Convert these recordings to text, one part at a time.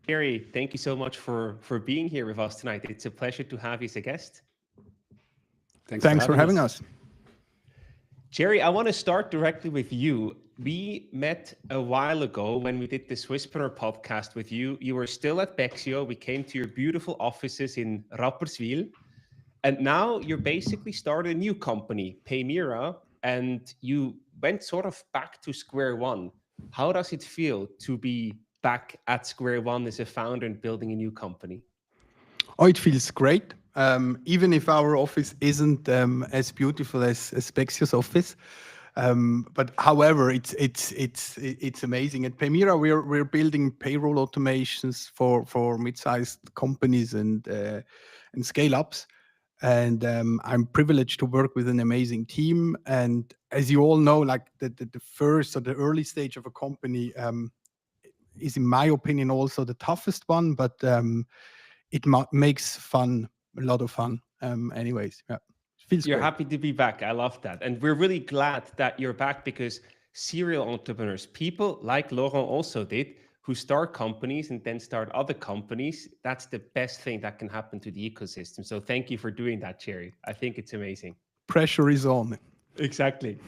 Jerry, thank you so much for being here with us tonight. It's a pleasure to have you as a guest. Thanks for Thanks for having having us. us. Jerry, I want to start directly with you. We met a while ago when we did the Swisspreneur podcast with you. You were still at Bexio. We came to your beautiful offices in Rapperswil. And now you're basically started a new company, Paymira, and you went sort of back to square one. How does it feel to be back at square one as a founder and building a new company? Oh, it feels great. Even if our office isn't as beautiful as Spexio's office, but however, it's amazing. At Paymira, we're building payroll automations for mid-sized companies and scale ups. And I'm privileged to work with an amazing team. And as you all know, like the first or the early stage of a company is, in my opinion, also the toughest one. But it makes fun, a lot of fun. Anyways, yeah, it feels You're great. happy to be back. I love that. And we're really glad that you're back because serial entrepreneurs, people like Laurent also did, who start companies and then start other companies, that's the best thing that can happen to the ecosystem. So thank you for doing that, Jerry. I think it's amazing. Pressure is on. Exactly.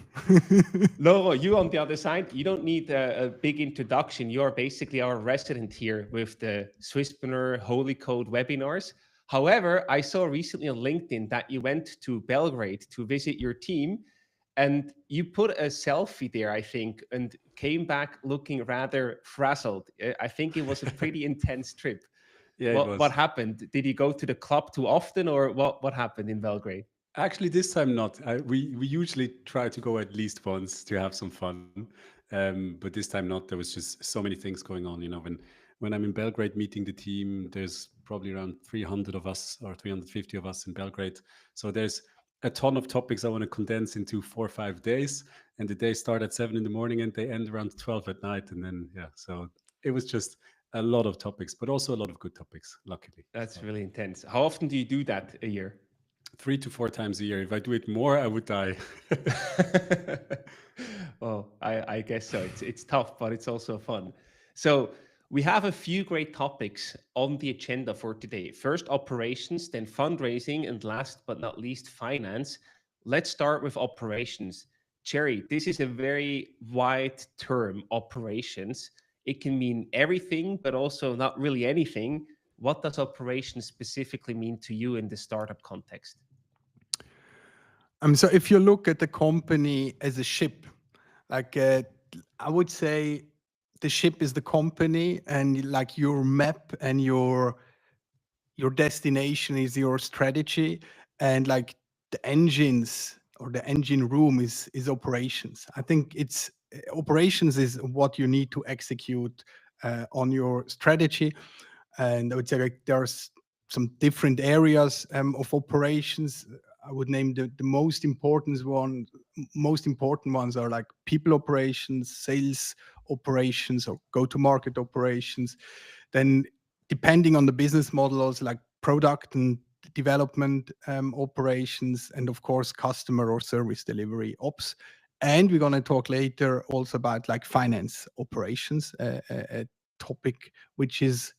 Laurent, you on the other side, you don't need a big introduction. You are basically our resident here with the Swisspreneur Holycode webinars. However, I saw recently on LinkedIn that you went to Belgrade to visit your team and you put a selfie there, I think, and came back looking rather frazzled. I think it was a pretty intense trip. Yeah, it What was. happened? Did you go to the club too often or what happened in Belgrade? Actually, this time not. We usually try to go at least once to have some fun, but this time not. There was just so many things going on. When I'm in Belgrade meeting the team, there's probably around 300 of us or 350 of us in Belgrade. So there's a ton of topics I want to condense into 4 or 5 days, and the days start at 7 in the morning and they end around 12 at night, and then yeah. So it was just a lot of topics, but also a lot of good topics, luckily. That's So really intense. How often do you do that a year? 3 to 4 times a year. If I do it more, I would die. Well, I guess so. It's tough, but it's also fun. So we have a few great topics on the agenda for today. First, operations, then fundraising, and last but not least, finance. Let's start with operations. Cherry, this is a very wide term, operations. It can mean everything, but also not really anything. What does operations specifically mean to you in the startup context? So if you look at the company as a ship, like I would say the ship is the company, and like your map and your destination is your strategy, and like the engines or the engine room is operations. I think it's operations is what you need to execute on your strategy. And I would say like there's some different areas of operations. I would name the most important ones are like people operations, sales operations, or go-to-market operations. Then depending on the business model, also like product and development operations, and of course customer or service delivery ops. And we're going to talk later also about like finance operations, a topic which is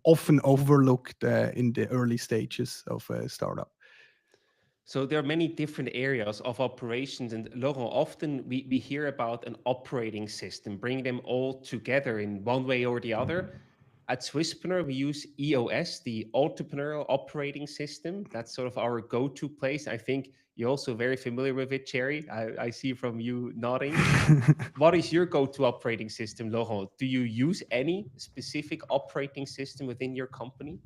often overlooked in the early stages of a startup. So there are many different areas of operations, and Laurent, often we hear about an operating system, bring them all together in one way or the other. At Swisspreneur, we use EOS, the Entrepreneurial Operating System. That's sort of our go-to place. I think you're also very familiar with it, Cherry. I see from you nodding. What is your go-to operating system, Laurent? Do you use any specific operating system within your company?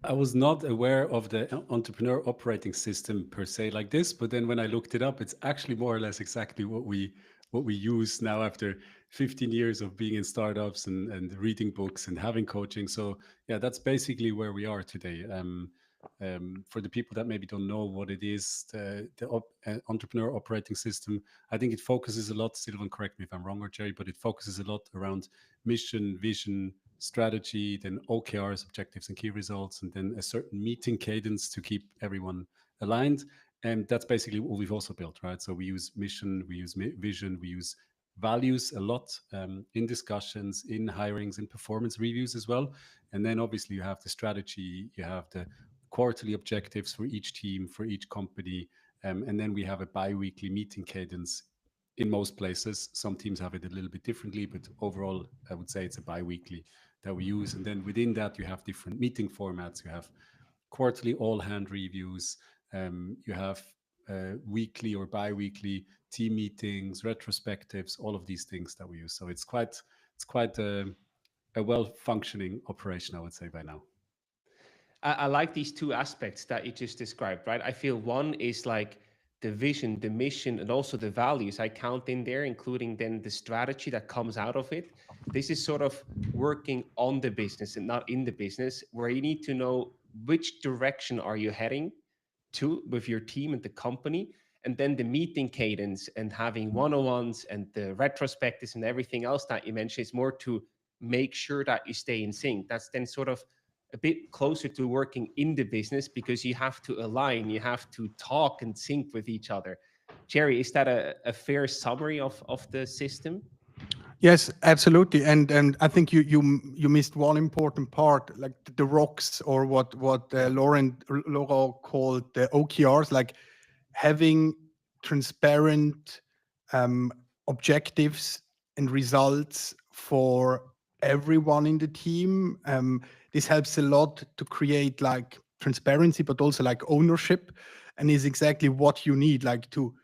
I was not aware of the entrepreneur operating system per se like this, but then when I looked it up, it's actually more or less exactly what we use now after 15 years of being in startups and reading books and having coaching. So yeah, that's basically where we are today. For the people that maybe don't know what it is, the entrepreneur operating system, I think it focuses a lot. Silvan, correct me if I'm wrong, or Jerry, but it focuses a lot around mission, vision, strategy, then OKRs, objectives and key results, and then a certain meeting cadence to keep everyone aligned. And that's basically what we've also built, right? So we use mission, we use vision, we use values a lot in discussions, in hirings, in performance reviews as well. And then obviously you have the strategy, you have the quarterly objectives for each team, for each company. And then we have a bi-weekly meeting cadence in most places. Some teams have it a little bit differently, but overall, I would say it's a bi-weekly that we use. And then within that, you have different meeting formats. You have quarterly all-hand reviews. You have weekly or bi-weekly team meetings, retrospectives, all of these things that we use. So it's quite a well-functioning operation, I would say, by now. I like these two aspects that you just described, right? I feel one is like the vision, the mission, and also the values I count in there, including then the strategy that comes out of it. This is sort of working on the business and not in the business, where you need to know which direction are you heading to with your team and the company. And then the meeting cadence and having one-on-ones and the retrospectives and everything else that you mentioned is more to make sure that you stay in sync. That's then sort of a bit closer to working in the business, because you have to align, you have to talk and sync with each other. Jerry, is that a fair summary of the system? Yes, absolutely. And I think you missed one important part, like the rocks, or what Laurent called the OKRs, like having transparent objectives and results for everyone in the team. This helps a lot to create like transparency, but also like ownership, and is exactly what you need, like to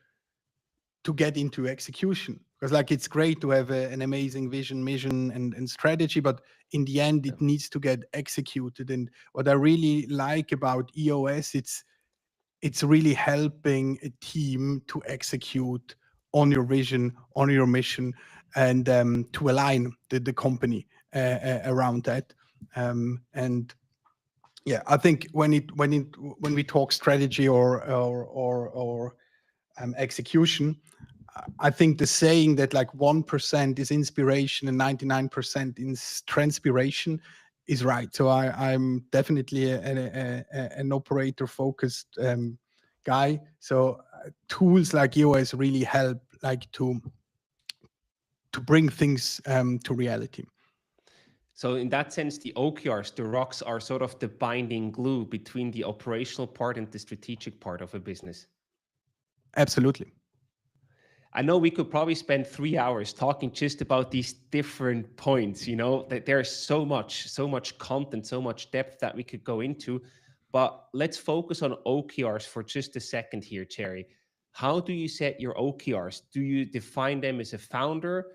get into execution. Because like it's great to have an amazing vision, mission, and strategy, but in the end it needs to get executed. And what I really like about EOS, it's really helping a team to execute on your vision, on your mission, and to align the company around that. And yeah, I think when we talk strategy or execution, I think the saying that like 1% is inspiration and 99% is transpiration is right. So I'm definitely an operator focused guy. So tools like EOS really help like to bring things to reality. So in that sense, the OKRs, the rocks, are sort of the binding glue between the operational part and the strategic part of a business. Absolutely. I know we could probably spend 3 hours talking just about these different points, you know, that there's so much content, so much depth that we could go into. But let's focus on OKRs for just a second here, Cherry. How do you set your OKRs? Do you define them as a founder?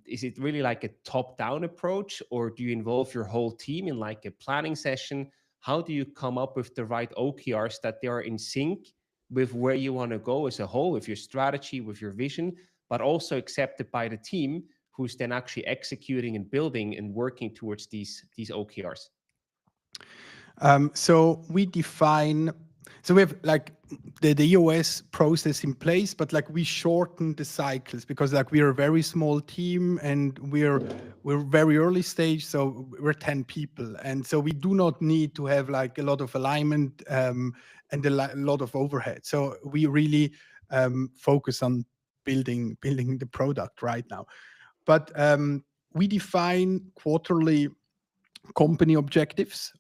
Is it really like a top-down approach, or do you involve your whole team in like a planning session? How do you come up with the right OKRs that they are in sync with where you want to go as a whole, with your strategy, with your vision, but also accepted by the team who's then actually executing and building and working towards these OKRs? So we define, so we have like the EOS process in place, but like we shorten the cycles, because like we are a very small team and we're very early stage, so we're 10 people, and so we do not need to have like a lot of alignment and a lot of overhead. So we really focus on building the product right now. But we define quarterly company objectives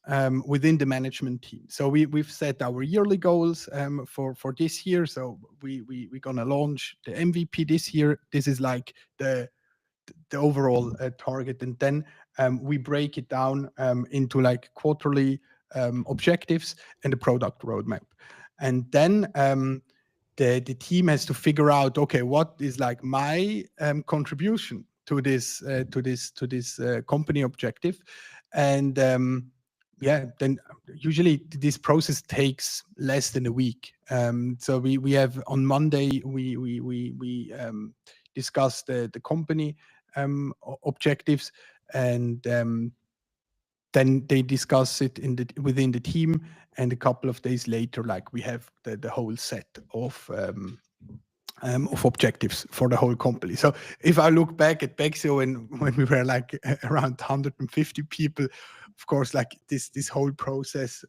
within the management team. So we've set our yearly goals for this year. So we're gonna launch the MVP this year. This is like the overall target, and then we break it down into like quarterly objectives and the product roadmap, and then the team has to figure out, okay, what is like my contribution to this company objective. And yeah, then usually this process takes less than a week. So we have on Monday we discuss the company objectives, and then they discuss it within the team, and a couple of days later, like we have the whole set of objectives for the whole company. So if I look back at Bexio and when we were like around 150 people, of course, like this whole process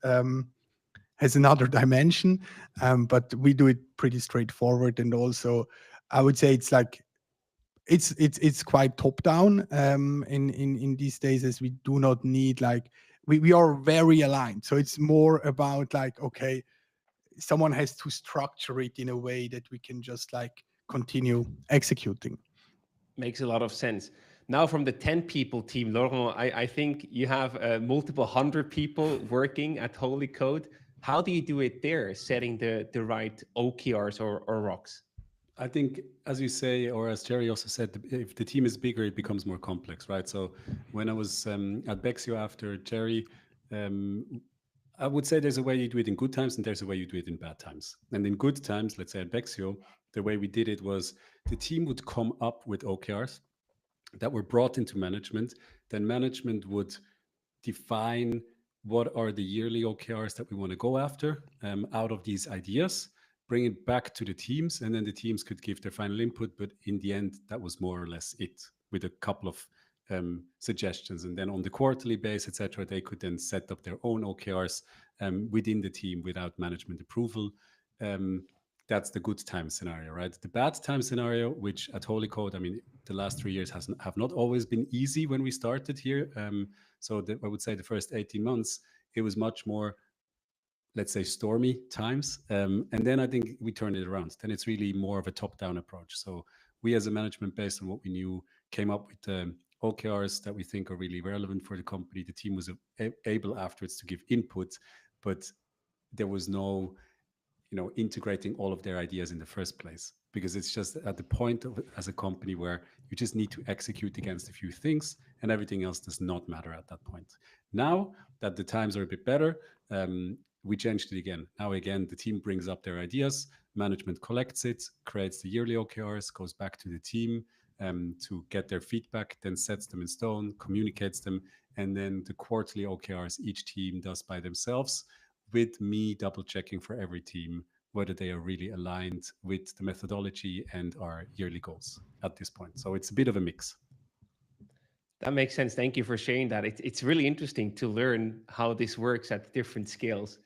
has another dimension, but we do it pretty straightforward. And also, I would say it's like it's quite top down in these days, as we do not need like we are very aligned. So it's more about like, okay, someone has to structure it in a way that we can just like continue executing. Makes a lot of sense. Now, from the 10 people team, Laurent, I think you have multiple hundred people working at Holycode. How do you do it there, setting the right OKRs or rocks? I think, as you say, or as Jerry also said, if the team is bigger, it becomes more complex, right? So when I was at Bexio after Jerry, um, I would say there's a way you do it in good times and there's a way you do it in bad times. And in good times, let's say at Bexio, the way we did it was the team would come up with OKRs that were brought into management. Then management would define what are the yearly OKRs that we want to go after out of these ideas, bring it back to the teams, and then the teams could give their final input. But in the end, that was more or less it, with a couple of suggestions. And then on the quarterly base, etc., they could then set up their own OKRs within the team without management approval. Um, that's the good time scenario, right? The bad time scenario, which at Holycode, I mean, the last 3 years have not always been easy when we started here. So I would say the first 18 months, it was much more, let's say, stormy times. And then I think we turned it around. Then it's really more of a top-down approach. So we as a management, based on what we knew, came up with OKRs that we think are really relevant for the company. The team was able afterwards to give input, but there was no integrating all of their ideas in the first place, because it's just at the point of as a company where you just need to execute against a few things and everything else does not matter at that point. Now that the times are a bit better, we changed it again. Now again, the team brings up their ideas, management collects it, creates the yearly OKRs, goes back to the team to get their feedback, then sets them in stone, communicates them, and then the quarterly OKRs each team does by themselves, with me double checking for every team whether they are really aligned with the methodology and our yearly goals at this point. So it's a bit of a mix. That makes sense. Thank you for sharing that. It's really interesting to learn how this works at different scales.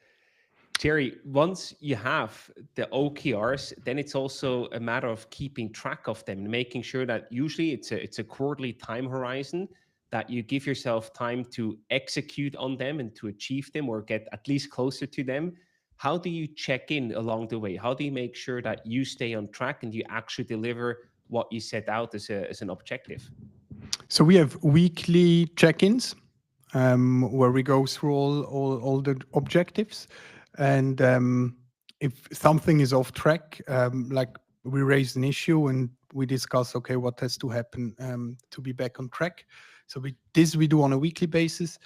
Jerry, once you have the OKRs, then it's also a matter of keeping track of them and making sure that usually it's a quarterly time horizon, that you give yourself time to execute on them and to achieve them or get at least closer to them. How do you check in along the way? How do you make sure that you stay on track and you actually deliver what you set out as an objective? So we have weekly check-ins where we go through all the objectives, and if something is off track, like we raise an issue and we discuss, okay, what has to happen to be back on track. So we do on a weekly basis,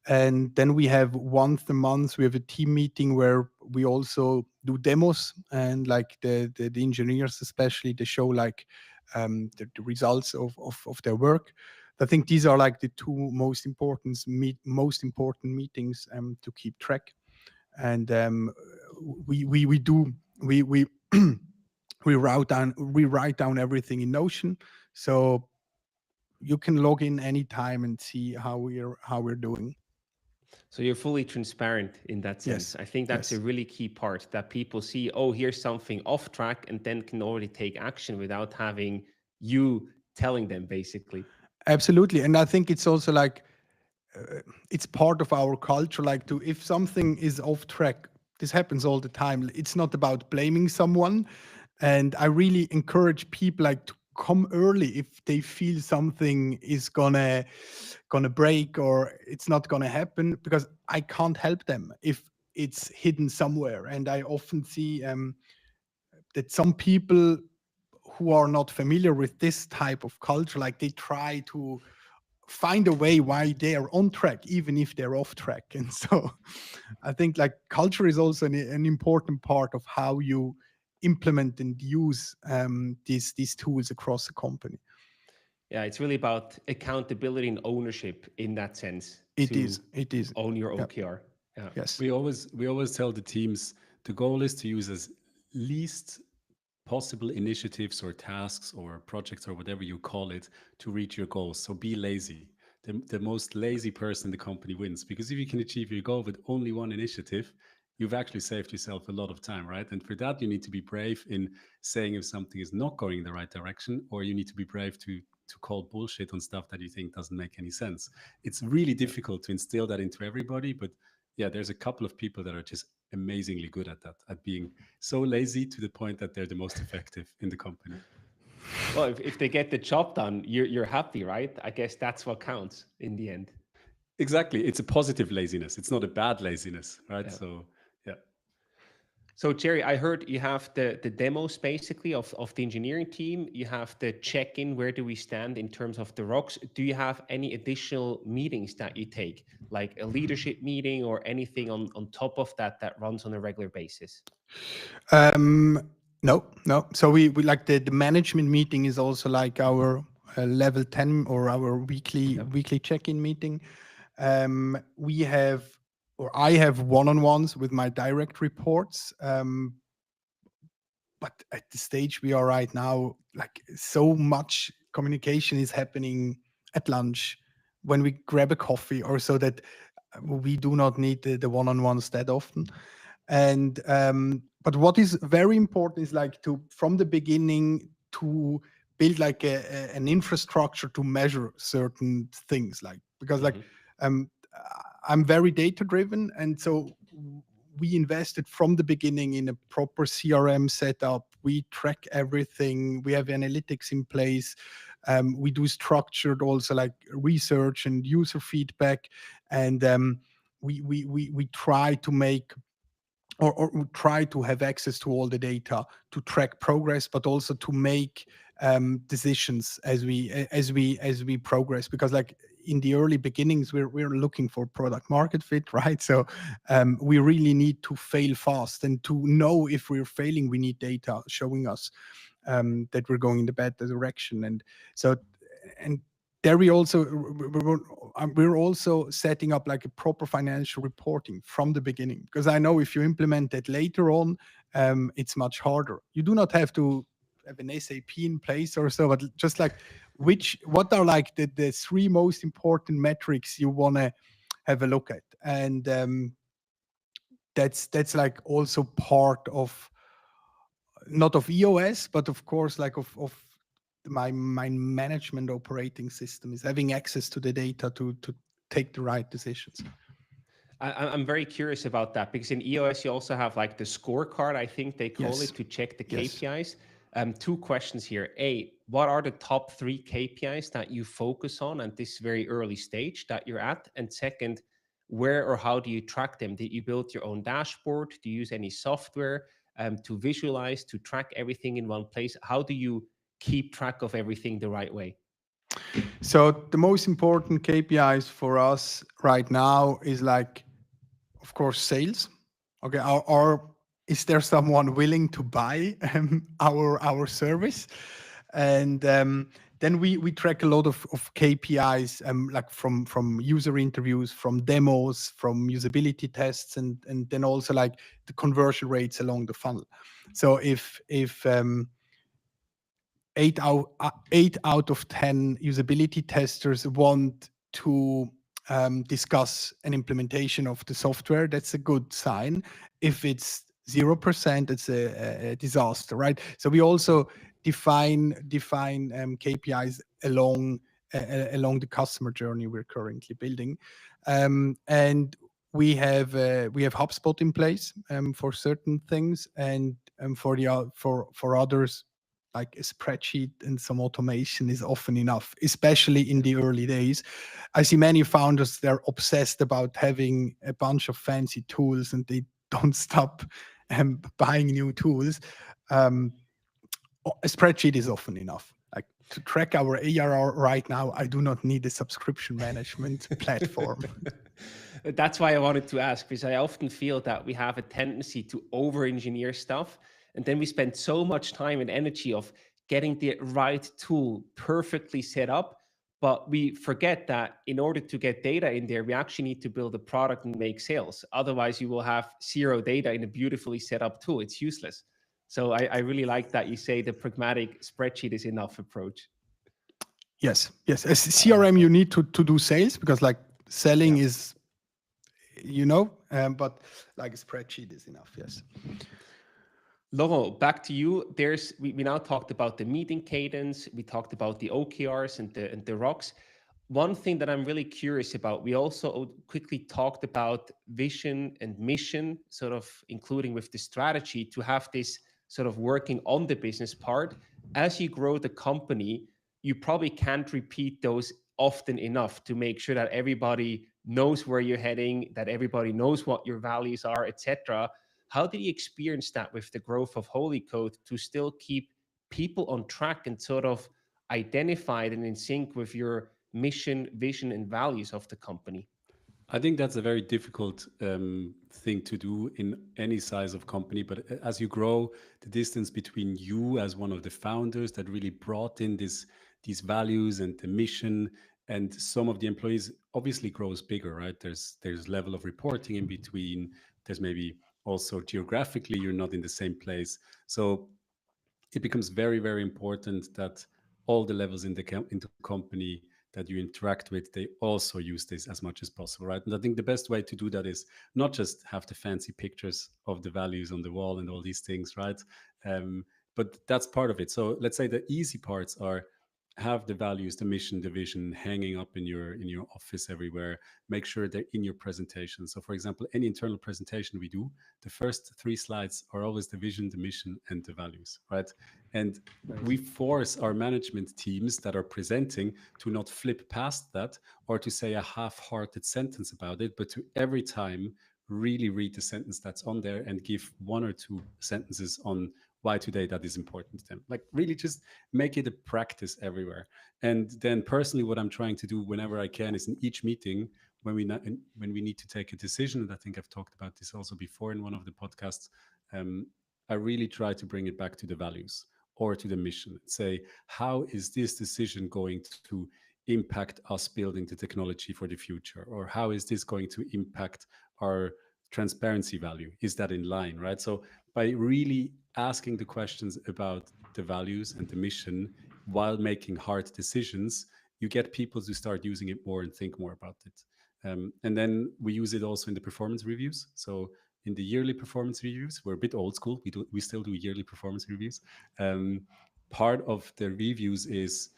and then we have once a month we have a team meeting where we also do demos, and like the engineers especially, they show like the results of their work. I think these are like the two most important meetings to keep track. And we do we we write down everything in Notion, so you can log in anytime and see how we're doing. So you're fully transparent in that sense. Yes. I think that's a Yes. really key part, that people see, oh, here's something off track, and then can already take action without having you telling them, basically. Absolutely. And I think it's also like it's part of our culture, like to, if something is off track, this happens all the time, it's not about blaming someone. And I really encourage people like to come early if they feel something is gonna break or it's not gonna happen, because I can't help them if it's hidden somewhere. And I often see that some people who are not familiar with this type of culture, like they try to find a way why they are on track even if they're off track. And so I think like culture is also an important part of how you implement and use these tools across the company. Yeah, it's really about accountability and ownership in that sense, to It is own your yeah. OKR. Yeah. Yes. We always tell the teams the goal is to use as least possible initiatives or tasks or projects or whatever you call it to reach your goals. So be lazy. The most lazy person in the company wins, because if you can achieve your goal with only one initiative, you've actually saved yourself a lot of time, right? And for that, you need to be brave in saying if something is not going in the right direction, or you need to be brave to call bullshit on stuff that you think doesn't make any sense. It's really difficult to instill that into everybody, but yeah, there's a couple of people that are just amazingly good at that, at being so lazy to the point that they're the most effective in the company. Well, if they get the job done, you're happy, right? I guess that's what counts in the end. Exactly. It's a positive laziness. It's not a bad laziness, right? Yeah. So, yeah. So Jerry, I heard you have the demos basically of the engineering team. You have the check-in, where do we stand in terms of the rocks? Do you have any additional meetings that you take, like a leadership meeting or anything on top of that that runs on a regular basis? No, no. So we like the management meeting is also like our level 10 or our weekly check-in meeting. We have, or I have one-on-ones with my direct reports. But at the stage we are right now, like so much communication is happening at lunch when we grab a coffee, or so that we do not need the one-on-ones that often. And but what is very important is like to from the beginning to build like an infrastructure to measure certain things, like because like I'm very data driven, and so we invested from the beginning in a proper CRM setup. We track everything. We have analytics in place. We do structured also like research and user feedback, and we try to make or try to have access to all the data to track progress, but also to make decisions as we progress. Because like in the early beginnings, we're looking for product market fit, right? So we really need to fail fast, and to know if we're failing, we need data showing us that we're going in the bad direction. And so, and there we're also setting up like a proper financial reporting from the beginning, because I know if you implement that later on, it's much harder. You do not have to have an SAP in place or so, but just like what are like the three most important metrics you want to have a look at. And that's like also part of not of EOS, but of course like of my management operating system, is having access to the data to take the right decisions. I'm very curious about that, because in EOS you also have like the scorecard, I think they call it, to check the KPIs. Two questions here. A, what are the top 3 KPIs that you focus on at this very early stage that you're at? And second, where or how do you track them? Did you build your own dashboard? Do you use any software to visualize, to track everything in one place? How do you keep track of everything the right way? So the most important KPIs for us right now is like, of course, sales. Okay, is there someone willing to buy our service? And then we track a lot of KPIs, like from user interviews, from demos, from usability tests, and then also like the conversion rates along the funnel. So if 8 out of 10 usability testers want to discuss an implementation of the software, that's a good sign. If it's 0%, it's a disaster, right? So we also define KPIs along the customer journey we're currently building, and we have HubSpot in place for certain things, and for others, like a spreadsheet and some automation is often enough, especially in the early days. I see many founders, they're obsessed about having a bunch of fancy tools and they don't stop buying new tools. A spreadsheet is often enough. Like to track our ARR right now, I do not need a subscription management platform. That's why I wanted to ask, because I often feel that we have a tendency to over-engineer stuff, and then we spend so much time and energy of getting the right tool perfectly set up, but we forget that in order to get data in there, we actually need to build a product and make sales. Otherwise, you will have 0 data in a beautifully set up tool. It's useless. So I really like that you say the pragmatic spreadsheet is enough approach. Yes. As CRM, you need to do sales, because like selling but like a spreadsheet is enough. Yes. Laurent, back to you. We now talked about the meeting cadence. We talked about the OKRs and the rocks. One thing that I'm really curious about, we also quickly talked about vision and mission, sort of including with the strategy to have this sort of working on the business part. As you grow the company, you probably can't repeat those often enough to make sure that everybody knows where you're heading, that everybody knows what your values are, etc. How did you experience that with the growth of Holycode to still keep people on track and sort of identified and in sync with your mission, vision, and values of the company? I think that's a very difficult thing to do in any size of company. But as you grow, the distance between you as one of the founders that really brought in these values and the mission, and some of the employees obviously grows bigger, right? There's level of reporting in between. There's maybe also geographically you're not in the same place, so it becomes very, very important that all the levels in into company that you interact with, they also use this as much as possible, right? And I think the best way to do that is not just have the fancy pictures of the values on the wall and all these things, right? But that's part of it. So let's say the easy parts are have the values, the mission, the vision hanging up in your office everywhere. Make sure they're in your presentation. So for example, any internal presentation we do, the first 3 slides are always the vision, the mission, and the values, right? And we Right. force our management teams that are presenting to not flip past that or to say a half-hearted sentence about it, but to every time really read the sentence that's on there and give 1 or 2 sentences on why today that is important to them. Like really just make it a practice everywhere. And then personally, what I'm trying to do whenever I can is in each meeting when we need to take a decision, and I think I've talked about this also before in one of the podcasts, um, I really try to bring it back to the values or to the mission. Say, how is this decision going to impact us building the technology for the future? Or how is this going to impact our transparency value? Is that in line, right? So by really asking the questions about the values and the mission while making hard decisions, you get people to start using it more and think more about it. And then we use it also in the performance reviews. So in the yearly performance reviews, we're a bit old school. We still do yearly performance reviews. Um, Part of the reviews is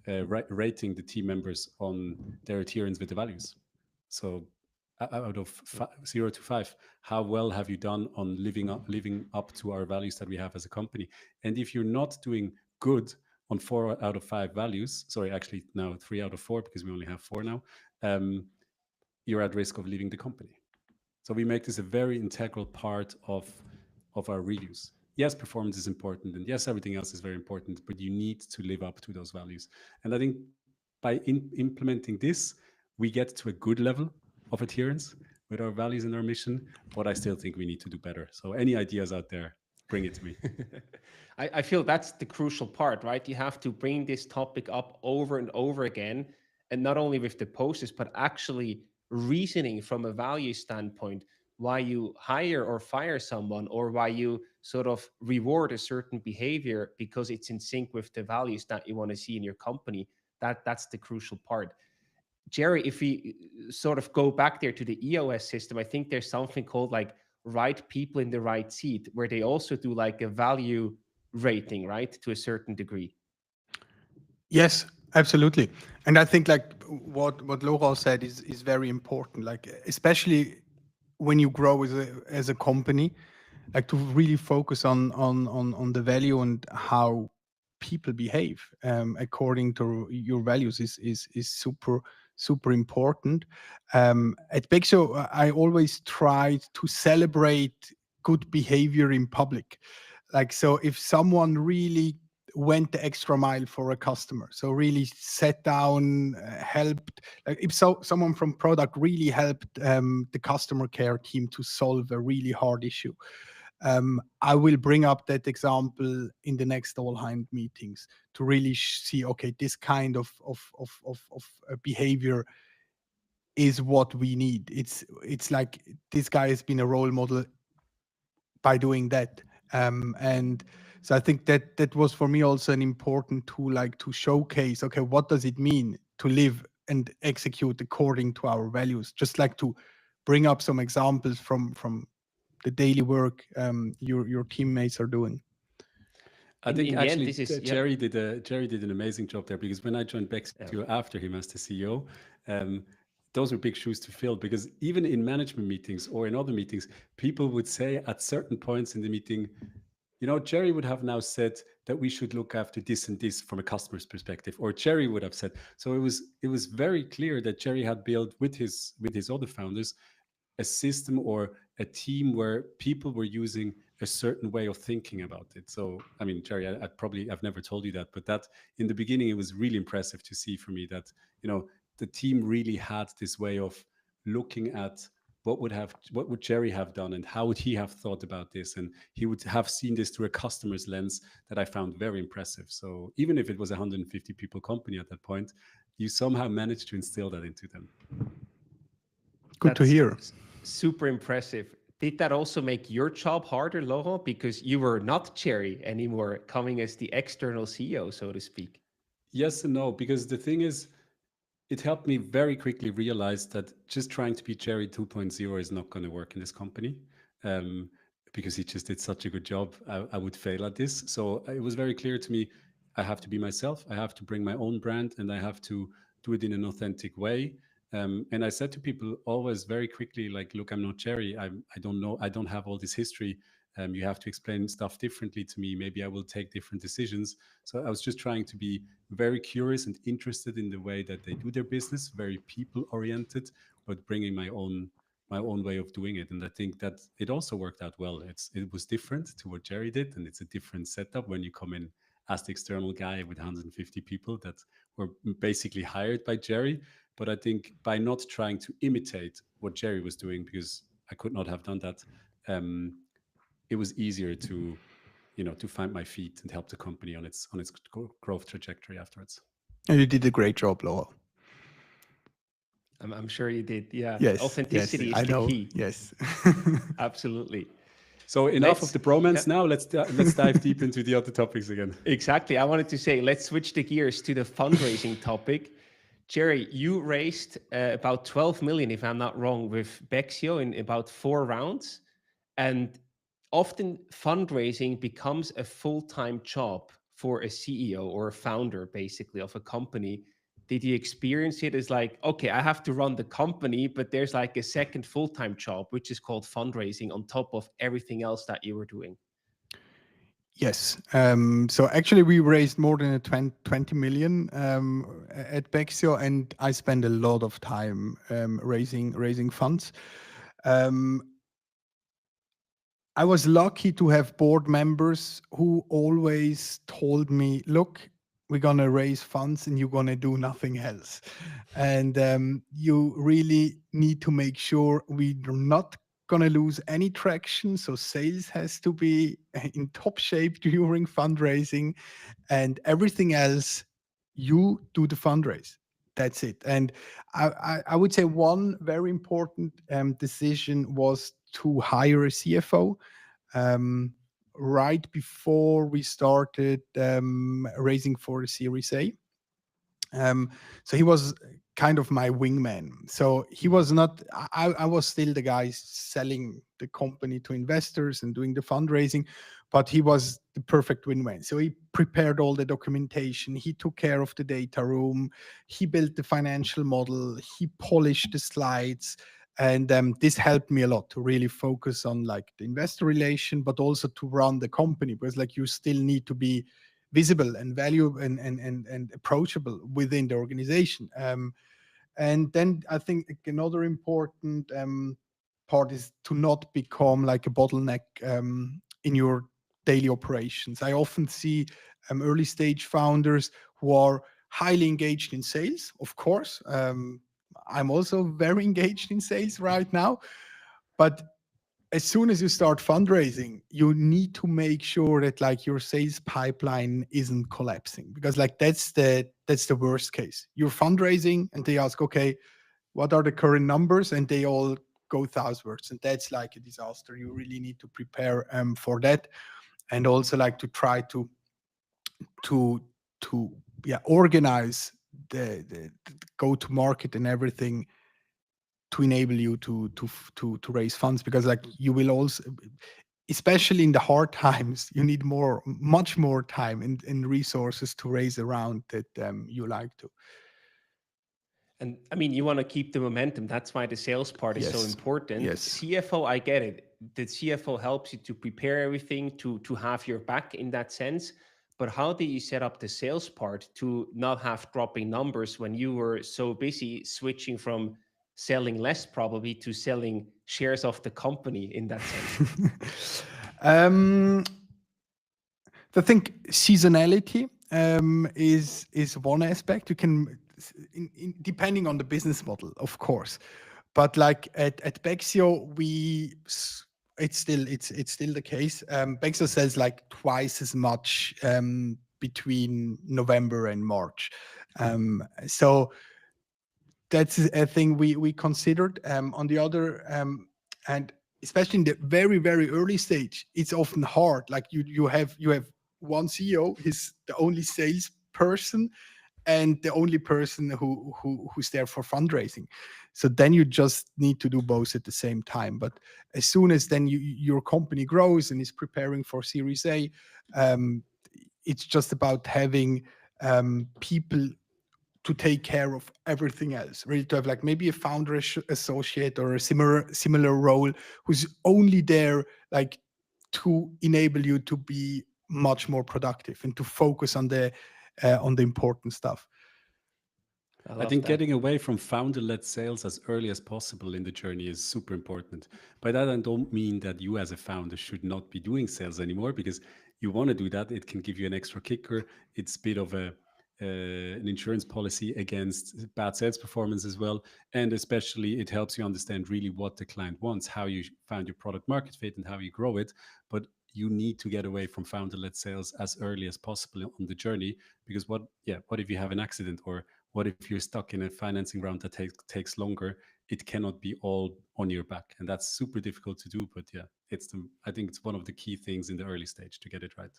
rating the team members on their adherence with the values. So out of 0 to 5, how well have you done on living up to our values that we have as a company? And if you're not doing good on 4 out of 5 values, sorry, actually now 3 out of 4 because we only have 4 now, um, you're at risk of leaving the company. So we make this a very integral part of our reviews. Yes, performance is important, and yes, everything else is very important, but you need to live up to those values. And I think by implementing this, we get to a good level of adherence with our values and our mission. But I still think we need to do better. So any ideas out there, bring it to me. I feel that's the crucial part, right? You have to bring this topic up over and over again, and not only with the posters, but actually reasoning from a value standpoint why you hire or fire someone or why you sort of reward a certain behavior because it's in sync with the values that you want to see in your company. That's the crucial part. Jerry, if we sort of go back there to the EOS system, I think there's something called like right people in the right seat, where they also do like a value rating, right, to a certain degree. Yes, absolutely. And I think like what Laurent said is very important. Like especially when you grow as a company, like to really focus on the value and how people behave according to your values is super important. At Bexo, I always try to celebrate good behavior in public. Like so, if someone really went the extra mile for a customer, so really sat down, helped, like if someone from product really helped the customer care team to solve a really hard issue, I will bring up that example in the next all hand meetings to really see, okay, this kind of behavior is what we need. It's like this guy has been a role model by doing that. And so I think that was for me also an important tool, like to showcase, okay, what does it mean to live and execute according to our values? Just like to bring up some examples from the daily work your teammates are doing. I think In the end, actually this is yeah. Jerry did an amazing job there, because when I joined Bexio after him as the CEO, um, those were big shoes to fill, because even in management meetings or in other meetings, people would say at certain points in the meeting, Jerry would have now said that we should look after this and this from a customer's perspective, or Jerry would have said. So it was very clear that Jerry had built with his other founders a system or a team where people were using a certain way of thinking about it. So, I mean, Jerry, I've never told you that, but that in the beginning, it was really impressive to see for me that, the team really had this way of looking at what would Jerry have done and how would he have thought about this, and he would have seen this through a customer's lens that I found very impressive. So even if it was a 150 people company at that point, you somehow managed to instill that into them. Good to hear. Super impressive. Did that also make your job harder, Laurent, because you were not Jerry anymore, coming as the external CEO, so to speak? Yes and no, because the thing is, it helped me very quickly realize that just trying to be Jerry 2.0 is not going to work in this company, um, because he just did such a good job. I would fail at this. So it was very clear to me, I have to be myself. I have to bring my own brand, and I have to do it in an authentic way. And I said to people always very quickly, like, look, I'm not Jerry. I don't know. I don't have all this history. You have to explain stuff differently to me. Maybe I will take different decisions. So I was just trying to be very curious and interested in the way that they do their business, very people oriented, but bringing my own way of doing it. And I think that it also worked out well. It was different to what Jerry did, and it's a different setup when you come in as the external guy with 150 people that were basically hired by Jerry. But I think by not trying to imitate what Jerry was doing, because I could not have done that, it was easier to find my feet and help the company on its growth trajectory afterwards. And you did a great job, Laura. I'm sure you did. Yeah. Yes, Authenticity is I the know. key. Yes. Absolutely. So enough of the bromance now. Let's dive deep into the other topics again. Exactly. I wanted to say, let's switch the gears to the fundraising topic. Jerry, you raised about 12 million, if I'm not wrong, with Bexio in about 4 rounds. And often fundraising becomes a full-time job for a CEO or a founder, basically, of a company. Did you experience it as like, okay, I have to run the company, but there's like a second full-time job, which is called fundraising on top of everything else that you were doing? Yes. So actually, we raised more than 20 million at Bexio, and I spend a lot of time raising funds. I was lucky to have board members who always told me, look, we're going to raise funds and you're going to do nothing else. And you really need to make sure we're not going to lose any traction. So sales has to be in top shape during fundraising, and everything else, you do the fundraise. That's it. And I would say one very important decision was to hire a CFO right before we started raising for the Series A. So he was kind of my wingman. So he was not, I was still the guy selling the company to investors and doing the fundraising, but he was the perfect wingman. So he prepared all the documentation. He took care of the data room. He built the financial model. He polished the slides. And this helped me a lot to really focus on like the investor relation, but also to run the company, because like you still need to be visible and valuable and approachable within the organization. And then I think another important part is to not become like a bottleneck in your daily operations. I often see early stage founders who are highly engaged in sales, of course. I'm also very engaged in sales right now, but as soon as you start fundraising, you need to make sure that like your sales pipeline isn't collapsing, because like that's the worst case. You're fundraising and they ask, okay, what are the current numbers? And they all go southwards, and that's like a disaster. You really need to prepare for that, and also like to try to organize the go to market and everything to enable you to raise funds, because like you will also, especially in the hard times, you need much more time and resources to raise a round that you like to. And I mean, you want to keep the momentum. That's why the sales part is so Yes. important. Yes. CFO, I get it. The CFO helps you to prepare everything, to have your back in that sense. But how do you set up the sales part to not have dropping numbers when you were so busy switching from selling less probably to selling shares of the company in that sense? um, I think seasonality is one aspect. You can, depending on the business model, of course. But like at Bexio, it's still the case. Bexio sells like twice as much between November and March. So that's a thing we considered. On the other, and especially in the very early stage, it's often hard. Like you have one CEO, he's the only salesperson and the only person who's there for fundraising. So then you just need to do both at the same time. But as soon as then your company grows and is preparing for Series A, um, it's just about having people to take care of everything else. Really, to have like maybe a founder associate or a similar role who's only there like to enable you to be much more productive and to focus on the important stuff. I I love think that. getting away from founder-led sales as early as possible in the journey is super important. By that, I don't mean that you as a founder should not be doing sales anymore, because you want to do that. It can give you an extra kicker. It's a bit of an insurance policy against bad sales performance as well. And especially, it helps you understand really what the client wants, how you found your product market fit, and how you grow it. But you need to get away from founder-led sales as early as possible on the journey, because what if you have an accident, or what if you're stuck in a financing round that takes longer? It cannot be all on your back, and that's super difficult to do. But yeah, I think it's one of the key things in the early stage to get it right.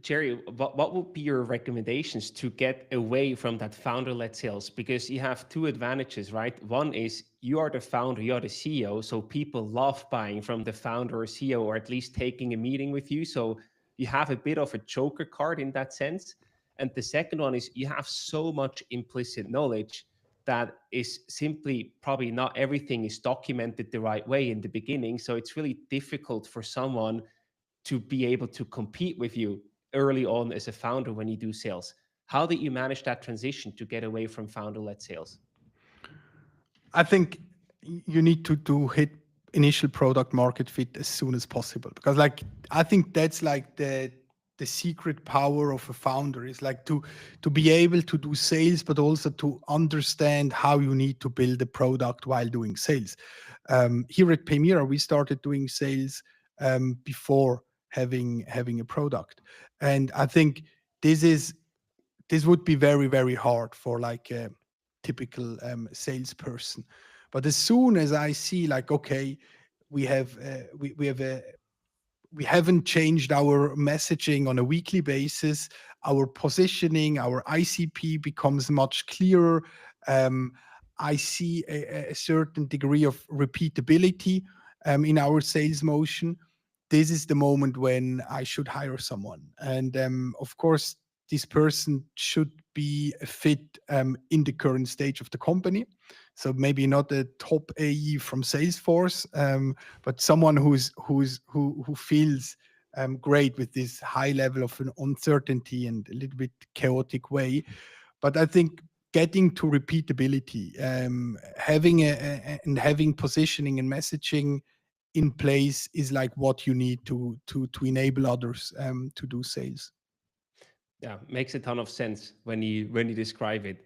Jerry, what would be your recommendations to get away from that founder-led sales? Because you have two advantages, right? One is you are the founder, you are the CEO, so people love buying from the founder or CEO, or at least taking a meeting with you. So you have a bit of a joker card in that sense. And the second one is you have so much implicit knowledge that is simply probably not everything is documented the right way in the beginning. So it's really difficult for someone to be able to compete with you early on as a founder when you do sales. How did you manage that transition to get away from founder-led sales? I think you need to hit initial product market fit as soon as possible, because like I think that's like the secret power of a founder is like to be able to do sales, but also to understand how you need to build a product while doing sales. Here at Paymira, we started doing sales before having a product, and I think this would be very hard for like a typical salesperson. But as soon as I see like, okay, we have we have a we haven't changed our messaging on a weekly basis, our positioning, our ICP becomes much clearer. um, I see a certain degree of repeatability in our sales motion. This is the moment when I should hire someone. And of course, this person should be a fit in the current stage of the company. So maybe not a top AE from Salesforce, but someone who feels great with this high level of an uncertainty and a little bit chaotic way. But I think getting to repeatability, having positioning and messaging in place is like what you need to enable others to do sales. Yeah, makes a ton of sense when you describe it.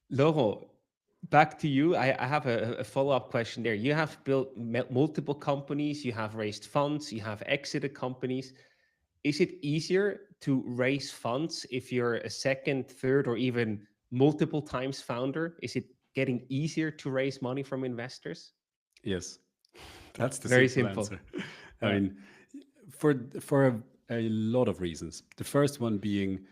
Laurent, back to you. I have a follow-up question there. You have built multiple companies, you have raised funds, you have exited companies. Is it easier to raise funds if you're a second, third, or even multiple times founder? Is it getting easier to raise money from investors? Yes, that's the Very simple simple. answer. I Yeah. mean, for a lot of reasons. The first one being,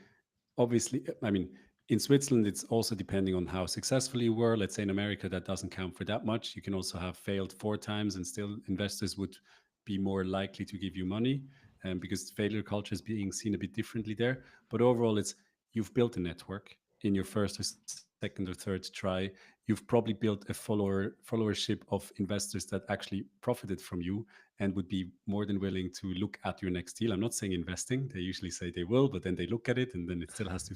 obviously, I mean, In Switzerland, it's also depending on how successful you were. Let's say in America, that doesn't count for that much. You can also have failed 4 times and still investors would be more likely to give you money, because failure culture is being seen a bit differently there. But overall, it's you've built a network in your first or second or third try. You've probably built a followership of investors that actually profited from you and would be more than willing to look at your next deal. I'm not saying investing; they usually say they will, but then they look at it and then it still has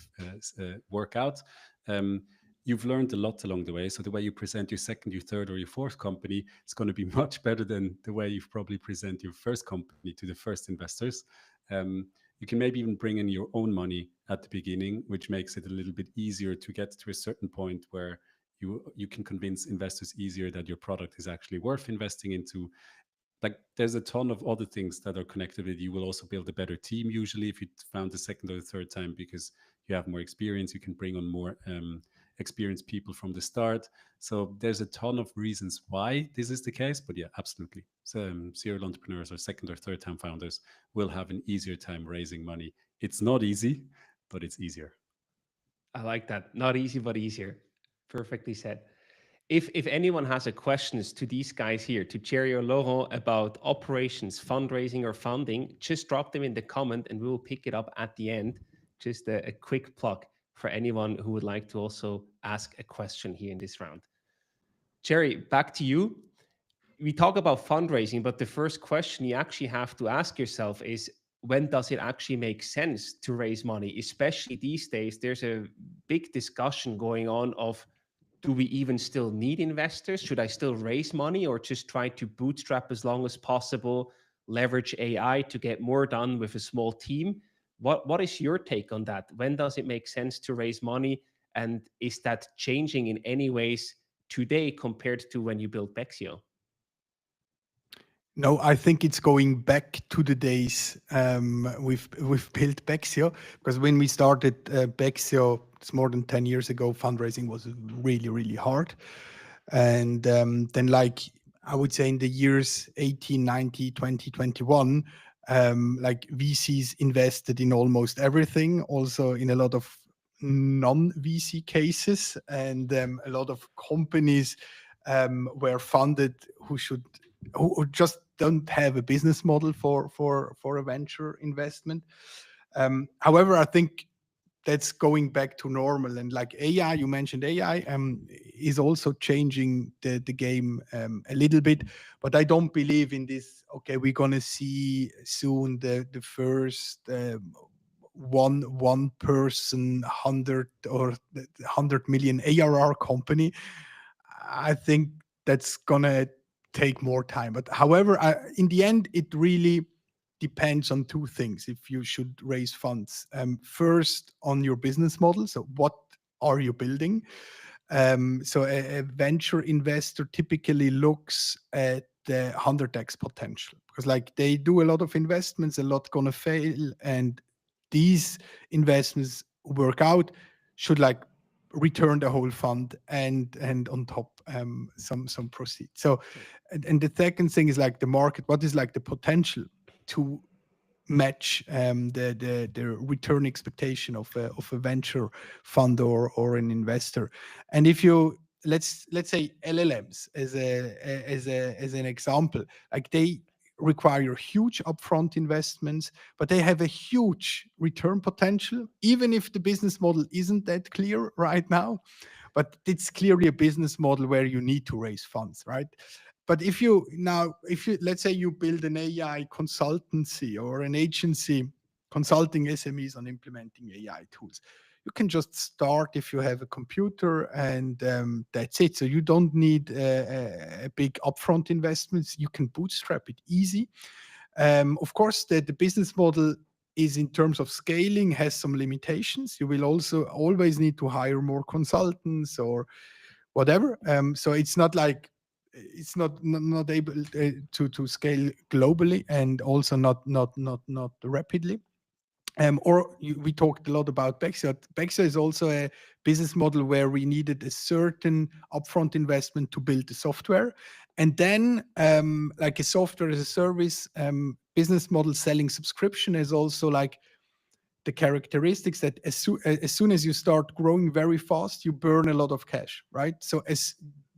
to work out. Um, you've learned a lot along the way. So the way you present your second, your third, or your fourth company is going to be much better than the way you've probably present your first company to the first investors. Um, you can maybe even bring in your own money at the beginning, which makes it a little bit easier to get to a certain point where you can convince investors easier that your product is actually worth investing into. Like there's a ton of other things that are connected with. You will also build a better team usually if you found the second or the third time, because you have more experience. You can bring on more experienced people from the start. So there's a ton of reasons why this is the case. But yeah, absolutely. So serial entrepreneurs or second or third time founders will have an easier time raising money. It's not easy, but it's easier. I like that. Not easy, but easier. Perfectly said. If anyone has a questions to these guys here, to Jerry or Laurent, about operations, fundraising, or funding, just drop them in the comment and we will pick it up at the end. Just a quick plug for anyone who would like to also ask a question here in this round. Jerry, back to you. We talk about fundraising, but the first question you actually have to ask yourself is, when does it actually make sense to raise money? Especially these days, there's a big discussion going on of, do we even still need investors? Should I still raise money or just try to bootstrap as long as possible, leverage AI to get more done with a small team? What is your take on that? When does it make sense to raise money? And is that changing in any ways today compared to when you built Bexio? No, I think it's going back to the days we've built Bexio, because when we started Bexio, it's more than 10 years ago, fundraising was really, really hard. And then, like, I would say in the years 18, 19, 20, 21, like VCs invested in almost everything, also in a lot of non-VC cases, and a lot of companies were funded who just don't have a business model for a venture investment. However, I think that's going back to normal, and like AI, you mentioned AI, is also changing the game a little bit, but I don't believe in this. Okay, we're gonna see soon the first one person 100 million ARR company. I think that's gonna take more time. But however, in the end, it really depends on two things if you should raise funds. First, on your business model. So what are you building? So a venture investor typically looks at the 100x potential, because like they do a lot of investments, a lot gonna fail, and these investments work out, should like return the whole fund and on top some proceeds. So and the second thing is like the market. What is like the potential to match the return expectation of a venture fund or an investor? And if you let's say LLMs as an example, like they require huge upfront investments, but they have a huge return potential, even if the business model isn't that clear right now. But it's clearly a business model where you need to raise funds, right? But if you let's say you build an AI consultancy or an agency consulting SMEs on implementing AI tools, you can just start if you have a computer, and that's it. So you don't need a big upfront investments. You can bootstrap it easy. Of course, the business model is, in terms of scaling, has some limitations. You will also always need to hire more consultants or whatever. So it's not like it's not able to scale globally, and also not rapidly. We talked a lot about Bexio. Bexio is also a business model where we needed a certain upfront investment to build the software, and then like a software as a service business model, selling subscription is also like the characteristics that as soon as you start growing very fast, you burn a lot of cash, right? So as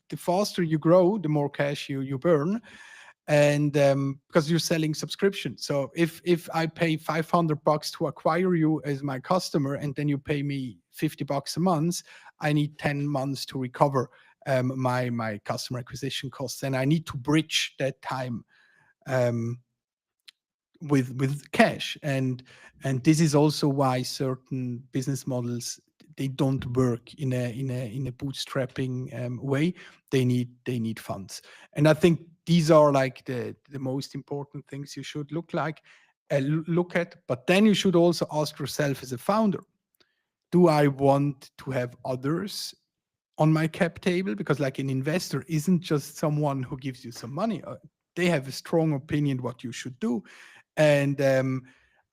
the faster you grow, the more cash you burn, and because you're selling subscription. So if I pay $500 to acquire you as my customer, and then you pay me $50 a month, I need 10 months to recover my customer acquisition costs, and I need to bridge that time um, with cash. And this is also why certain business models, they don't work in a bootstrapping way. They need funds. And I think these are like the most important things you should look at. But then you should also ask yourself as a founder, do I want to have others on my cap table? Because like an investor isn't just someone who gives you some money. They have a strong opinion what you should do. And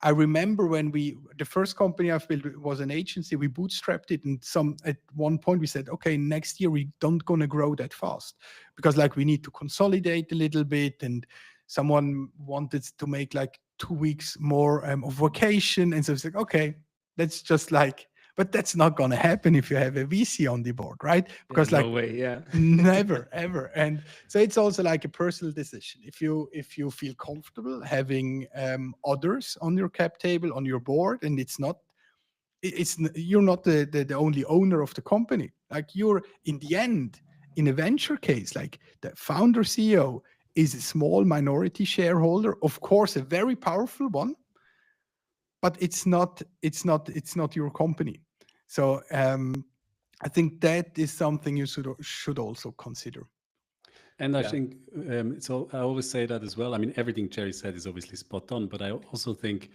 I remember when the first company I've built was an agency. We bootstrapped it, and at one point we said, okay, next year we don't gonna grow that fast, because like we need to consolidate a little bit. And someone wanted to make like 2 weeks more of vacation, and so it's like, okay, that's just like, but that's not gonna happen if you have a VC on the board, right? Because Yeah, like no way. Yeah. never ever. And so it's also like a personal decision. If you feel comfortable having others on your cap table, on your board, and you're not the only owner of the company. Like, you're in the end, in a venture case, like the founder CEO is a small minority shareholder, of course a very powerful one, but it's not your company. So I think that is something you should also consider. And I Yeah. think so. I always say that as well. I mean, everything Jerry said is obviously spot on, but I also think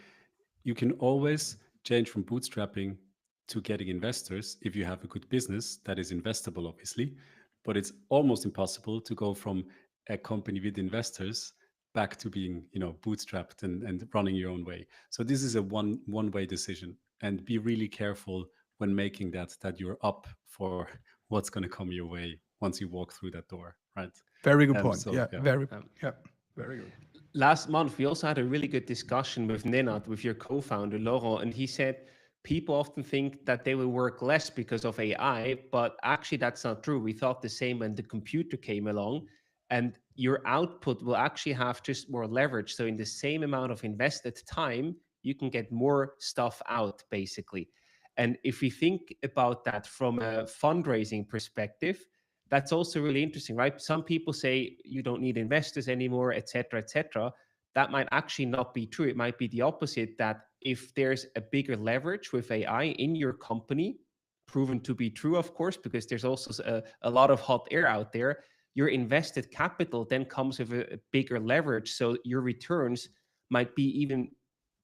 you can always change from bootstrapping to getting investors if you have a good business that is investable, obviously. But it's almost impossible to go from a company with investors back to being, bootstrapped and running your own way. So this is a one way decision, and be really careful when making that you're up for what's going to come your way once you walk through that door, right? Very good point. So Yeah, yeah. yeah, very good. Last month, we also had a really good discussion with Nenad, with your co-founder, Laurent, and he said people often think that they will work less because of AI, but actually that's not true. We thought the same when the computer came along, and your output will actually have just more leverage. So in the same amount of invested time, you can get more stuff out, basically. And if we think about that from a fundraising perspective, that's also really interesting, right? Some people say you don't need investors anymore, et cetera, et cetera. That might actually not be true. It might be the opposite, that if there's a bigger leverage with AI in your company, proven to be true, of course, because there's also a lot of hot air out there, your invested capital then comes with a bigger leverage. So your returns might be even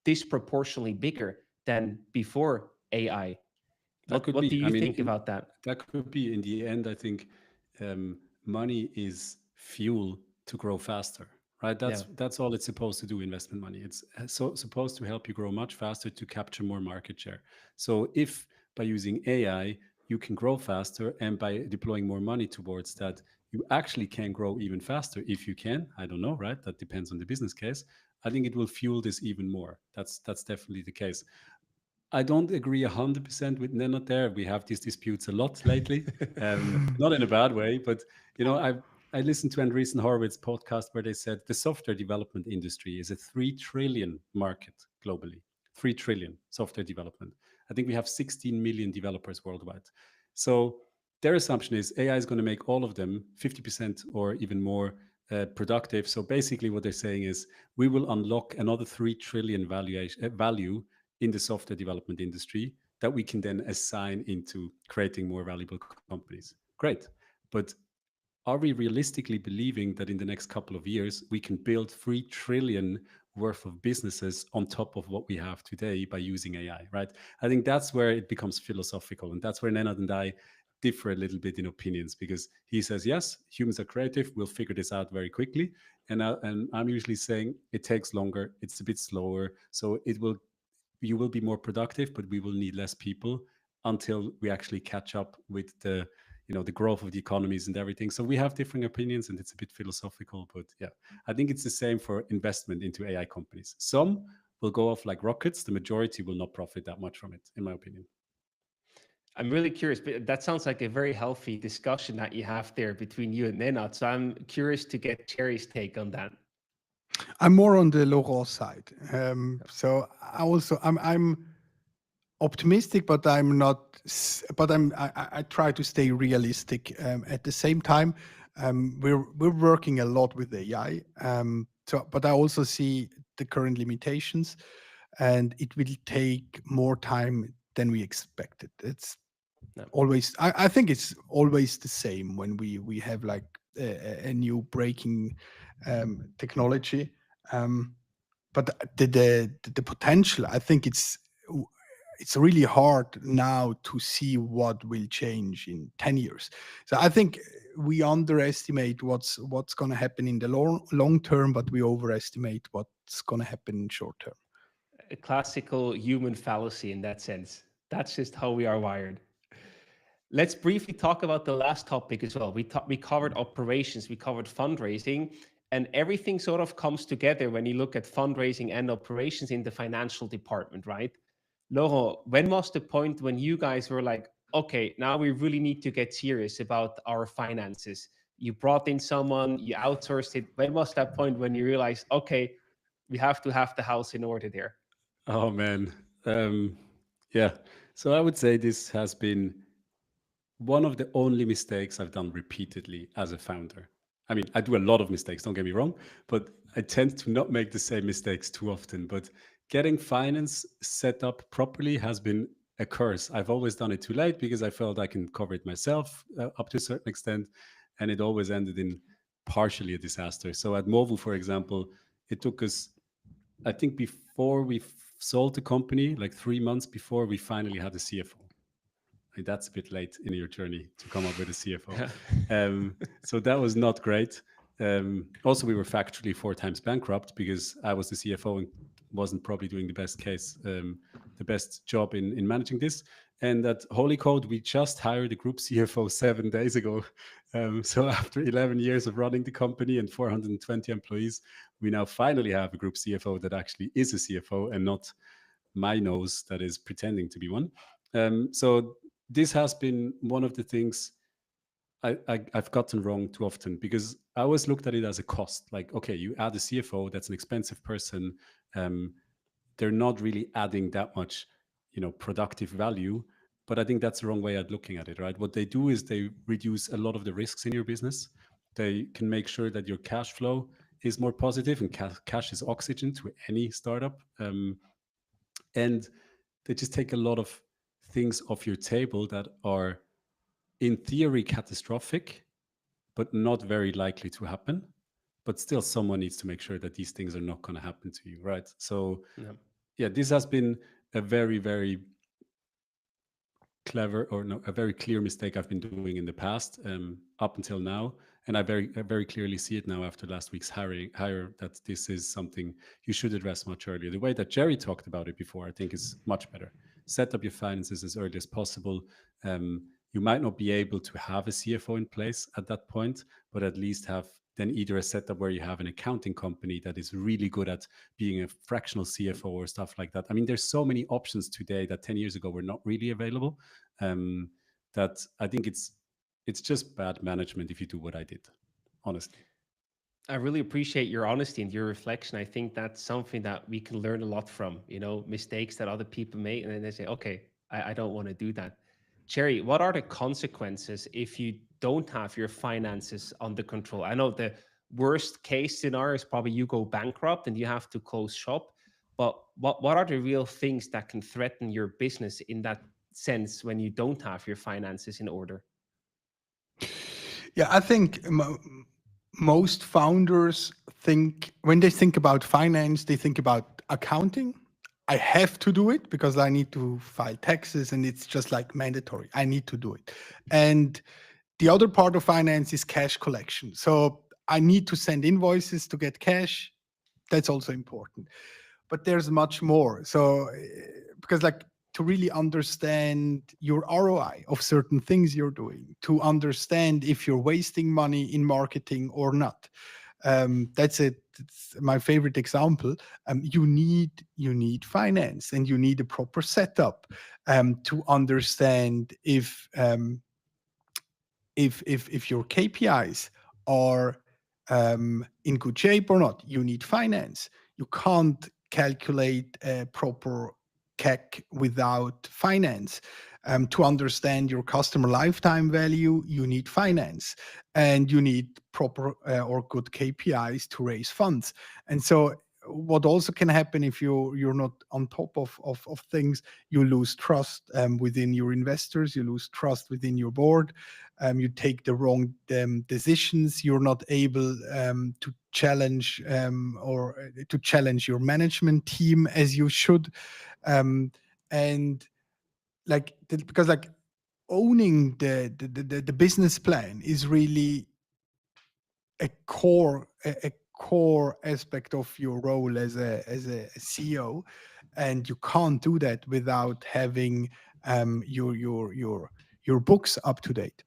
disproportionately bigger than before AI. That could What do be. I you mean, think about that? that could be in the end. I think money is fuel to grow faster, right? Yeah. That's all it's supposed to do. Investment money. It's supposed to help you grow much faster to capture more market share. So if by using AI you can grow faster, and by deploying more money towards that, you actually can grow even faster. If you can, I don't know, right? That depends on the business case. I think it will fuel this even more. That's definitely the case. I don't agree 100% with Nenot there. We have these disputes a lot lately, not in a bad way, but I listened to Andreessen Horowitz podcast where they said the software development industry is a 3 trillion market globally. 3 trillion software development. I think we have 16 million developers worldwide. So their assumption is AI is going to make all of them 50% or even more productive. So basically, what they're saying is we will unlock another 3 trillion value in the software development industry that we can then assign into creating more valuable companies. Great. But are we realistically believing that in the next couple of years we can build 3 trillion worth of businesses on top of what we have today by using AI, right? I think that's where it becomes philosophical, and that's where Nenad and I differ a little bit in opinions, because he says, yes, humans are creative, we'll figure this out very quickly. And I'm usually saying it takes longer, it's a bit slower, so you will be more productive, but we will need less people until we actually catch up with the growth of the economies and everything. So we have different opinions, and it's a bit philosophical, but yeah, I think it's the same for investment into AI companies. Some will go off like rockets, the majority will not profit that much from it, in my opinion. I'm really curious, but that sounds like a very healthy discussion that you have there between you and Nenad. So I'm curious to get Cherry's take on that. I'm more on the Laurent side. So I'm optimistic, but I'm not. But I try to stay realistic. At the same time, we're working a lot with AI. But I also see the current limitations, and it will take more time than we expected. It's No. always. I think it's always the same when we have like a new breaking technology. But the potential, I think it's really hard now to see what will change in 10 years. So I think we underestimate what's going to happen in the long term, but we overestimate what's going to happen in short term. A classical human fallacy in that sense. That's just how we are wired. Let's briefly talk about the last topic as well. We covered operations, we covered fundraising, and everything sort of comes together when you look at fundraising and operations in the financial department, right? Laurent, when was the point when you guys were like, okay, now we really need to get serious about our finances? You brought in someone, you outsourced it. When was that point when you realized, okay, we have to have the house in order there? Oh man. Yeah. So I would say this has been one of the only mistakes I've done repeatedly as a founder. I mean, I do a lot of mistakes, don't get me wrong, but I tend to not make the same mistakes too often. But getting finance set up properly has been a curse. I've always done it too late because I felt I can cover it myself up to a certain extent. And it always ended in partially a disaster. So at Movu, for example, it took us, I think, before we sold the company, like 3 months before we finally had a CFO. That's a bit late in your journey to come up with a CFO. So that was not great. Also, we were factually 4 times bankrupt because I was the CFO and wasn't probably doing the best job in managing this. And at Holycode, we just hired a group CFO 7 days ago. So after 11 years of running the company and 420 employees, we now finally have a group CFO that actually is a CFO and not my nose that is pretending to be one. So this has been one of the things I've gotten wrong too often, because I always looked at it as a cost. Like, okay, you add a CFO, that's an expensive person. They're not really adding that much, productive value. But I think that's the wrong way at looking at it, right? What they do is they reduce a lot of the risks in your business. They can make sure that your cash flow is more positive, and cash is oxygen to any startup. And they just take a lot of things off your table that are in theory catastrophic, but not very likely to happen. But still, someone needs to make sure that these things are not going to happen to you, right? So yeah, this has been a very, very a very clear mistake I've been doing in the past, up until now. And I very clearly see it now after last week's hire that this is something you should address much earlier. The way that Jerry talked about it before, I think, is much better. Set up your finances as early as possible. You might not be able to have a CFO in place at that point, but at least have then either a setup where you have an accounting company that is really good at being a fractional CFO or stuff like that. I mean, there's so many options today that 10 years ago were not really available. That I think it's just bad management if you do what I did, honestly. I really appreciate your honesty and your reflection. I think that's something that we can learn a lot from, mistakes that other people make. And then they say, okay, I don't want to do that. Cherry, what are the consequences if you don't have your finances under control? I know the worst case scenario is probably you go bankrupt and you have to close shop. But what are the real things that can threaten your business in that sense when you don't have your finances in order? Yeah, I think most founders think, when they think about finance, they think about accounting. I have to do it because I need to file taxes, and it's just like mandatory. I need to do it. And the other part of finance is cash collection. So I need to send invoices to get cash. That's also important. But there's much more. So because to really understand your ROI of certain things you're doing, to understand if you're wasting money in marketing or not, That's it. It's my favorite example. You need finance, and you need a proper setup to understand if your KPIs are in good shape or not. You need finance. You can't calculate a proper CAC without finance. To understand your customer lifetime value, you need finance, and you need proper or good KPIs to raise funds. And so, what also can happen if you're not on top of things, you lose trust within your investors, you lose trust within your board, you take the wrong decisions, you're not able to challenge or to challenge your management team as you should. And because owning the business plan is really a core aspect of your role as a CEO, and you can't do that without having your books up to date.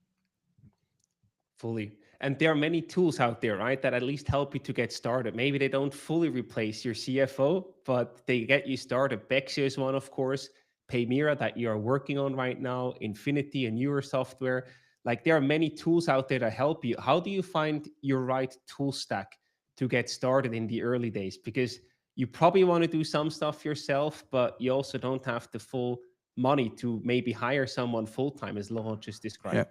Fully. And there are many tools out there, right, that at least help you to get started. Maybe they don't fully replace your CFO, but they get you started. Bexio is one, of course. Paymira that you are working on right now, Infinity, a newer software. Like there are many tools out there that help you. How do you find your right tool stack to get started in the early days? Because you probably want to do some stuff yourself, but you also don't have the full money to maybe hire someone full time, as Laurent just Yeah, described.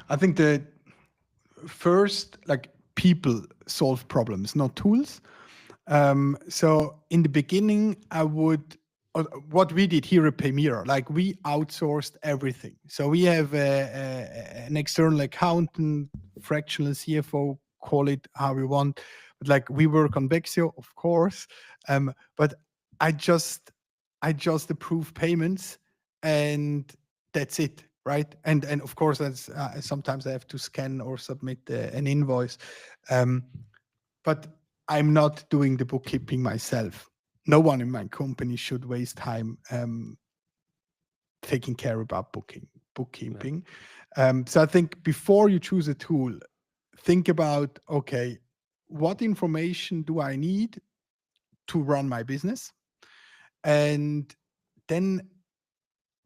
I think the first, people solve problems, not tools. So in the beginning, what we did here at Paymira, we outsourced everything. So we have an external accountant, fractional CFO, call it how we want. But we work on Bexio, of course. But I just I just approve payments, and that's it, right? And of course, that's sometimes I have to scan or submit an invoice. But I'm not doing the bookkeeping myself. No one in my company should waste time taking care about Yeah. bookkeeping. So I think before you choose a tool, think about, okay, what information do I need to run my business? And then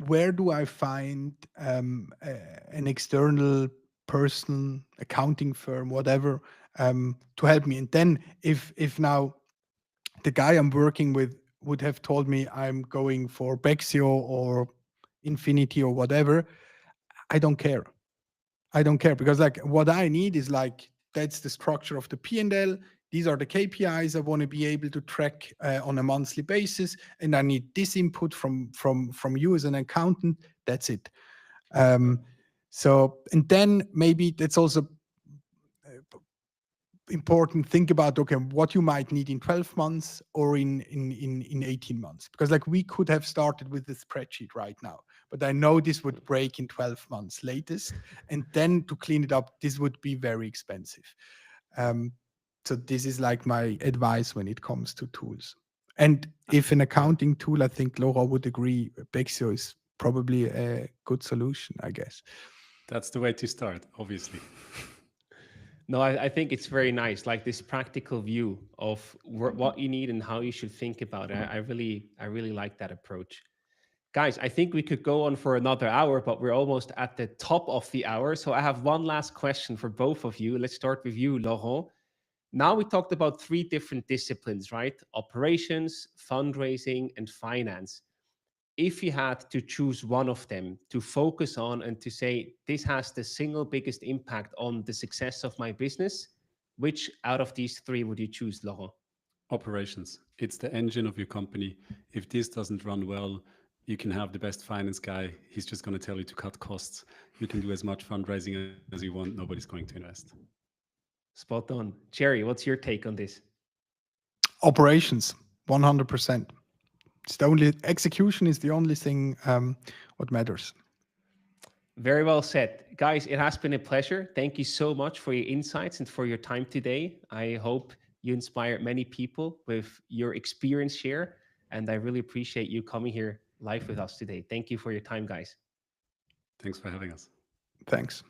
where do I find an external person, accounting firm, whatever, to help me? And then if now the guy I'm working with would have told me I'm going for Bexio or Infinity or whatever, I don't care. I don't care, because what I need is that's the structure of the P&L. These are the KPIs I want to be able to track on a monthly basis, and I need this input from you as an accountant. That's it. So, and then maybe that's also important. Think about, okay, what you might need in 12 months or in 18 months, because we could have started with the spreadsheet right now, but I know this would break in 12 months latest, and then to clean it up, this would be very expensive. So this is my advice when it comes to tools. And if an accounting tool, I think Laurent would agree, Bexio is probably a good solution, I guess. That's the way to start, obviously. No, I think it's very nice, like this practical view of what you need and how you should think about it. I really like that approach. Guys, I think we could go on for another hour, but we're almost at the top of the hour. So I have one last question for both of you. Let's start with you, Laurent. Now we talked about three different disciplines, right? Operations, fundraising, and finance. If you had to choose one of them to focus on and to say, this has the single biggest impact on the success of my business, which out of these three would you choose, Laurent? Operations. It's the engine of your company. If this doesn't run well, you can have the best finance guy. He's just going to tell you to cut costs. You can do as much fundraising as you want. Nobody's going to invest. Spot on. Jerry, what's your take on this? Operations, 100%. It's the only execution is the only thing what matters. Very well said. Guys, it has been a pleasure. Thank you so much for your insights and for your time today. I hope you inspired many people with your experience share. And I really appreciate you coming here live with us today. Thank you for your time, guys. Thanks for having us. Thanks.